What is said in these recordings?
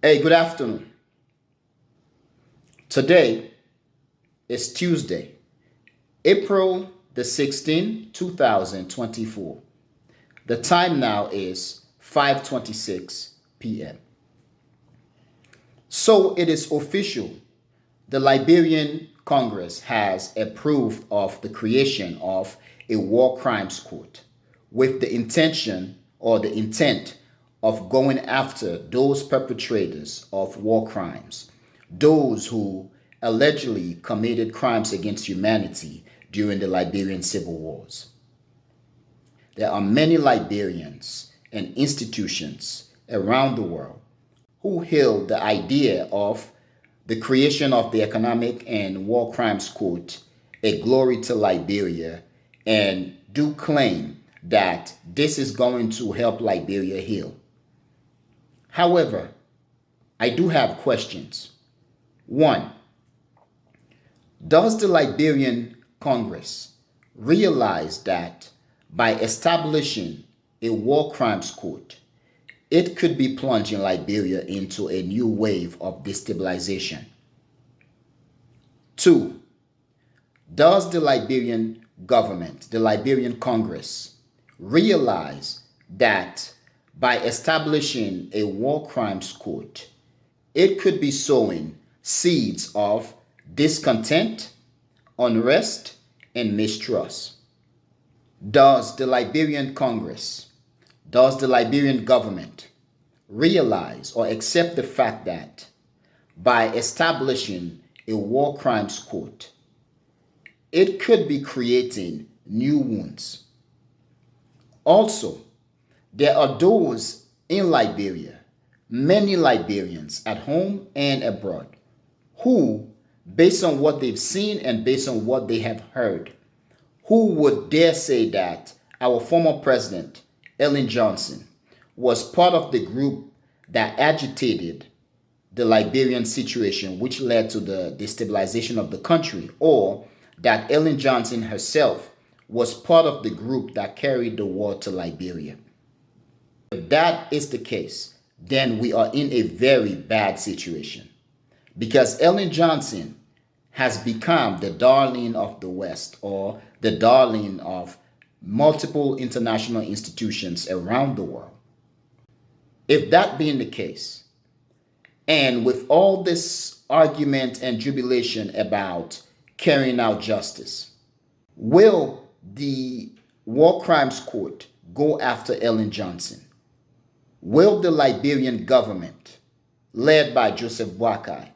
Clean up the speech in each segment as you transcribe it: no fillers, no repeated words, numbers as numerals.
Hey, good afternoon. Today is Tuesday, April the 16th, 2024. The time now is 5:26 p.m. So it is official. The Liberian Congress has approved of the creation of a war crimes court with the intention or the intent of going after those perpetrators of war crimes, those who allegedly committed crimes against humanity during the Liberian civil wars. There are many Liberians and institutions around the world who hail the idea of the creation of the Economic and War Crimes Court a glory to Liberia and do claim that this is going to help Liberia heal. However, I do have questions. One, does the Liberian Congress realize that by establishing a war crimes court, it could be plunging Liberia into a new wave of destabilization? Two, does the Liberian government, the Liberian Congress, realize that by establishing a war crimes court, it could be sowing seeds of discontent, unrest, and mistrust? Does the Liberian Congress, does the Liberian government realize or accept the fact that by establishing a war crimes court, it could be creating new wounds? Also, there are those in Liberia, many Liberians at home and abroad, who, based on what they've seen and based on what they have heard, who would dare say that our former president, Ellen Johnson, was part of the group that agitated the Liberian situation, which led to the destabilization of the country, or that Ellen Johnson herself was part of the group that carried the war to Liberia. If that is the case, then we are in a very bad situation, because Ellen Johnson has become the darling of the West, or the darling of multiple international institutions around the world. If that being the case, and with all this argument and jubilation about carrying out justice, will the War Crimes Court go after Ellen Johnson? Will the Liberian government, led by Joseph Boakai,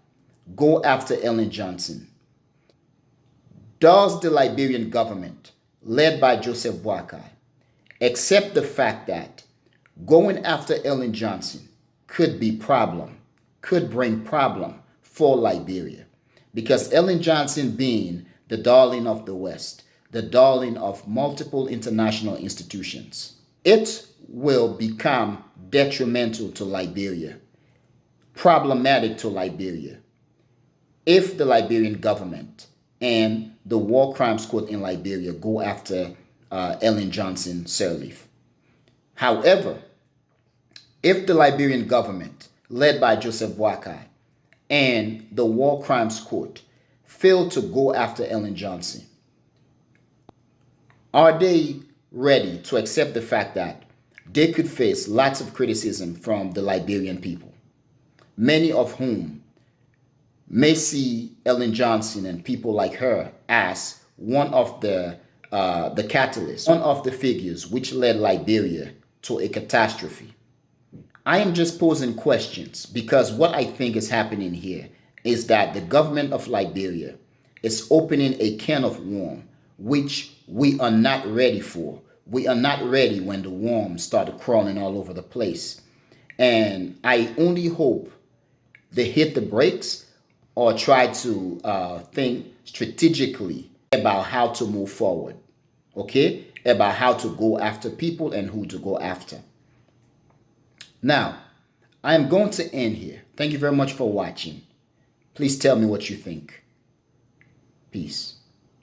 go after Ellen Johnson? Does the Liberian government, led by Joseph Boakai, accept the fact that going after Ellen Johnson could bring problem for Liberia? Because Ellen Johnson, being the darling of the West, the darling of multiple international institutions, it will become detrimental to Liberia, problematic to Liberia, if the Liberian government and the War Crimes Court in Liberia go after Ellen Johnson Sirleaf. However, if the Liberian government, led by Joseph Boakai, and the War Crimes Court fail to go after Ellen Johnson, are they ready to accept the fact that they could face lots of criticism from the Liberian people, many of whom may see Ellen Johnson and people like her as one of the catalysts, one of the figures which led Liberia to a catastrophe? I am just posing questions, because what I think is happening here is that the government of Liberia is opening a can of worms which we are not ready for. We are not ready when the worms started crawling all over the place. And I only hope they hit the brakes or try to think strategically about how to move forward, okay? About how to go after people and who to go after. Now, I am going to end here. Thank you very much for watching. Please tell me what you think. Peace.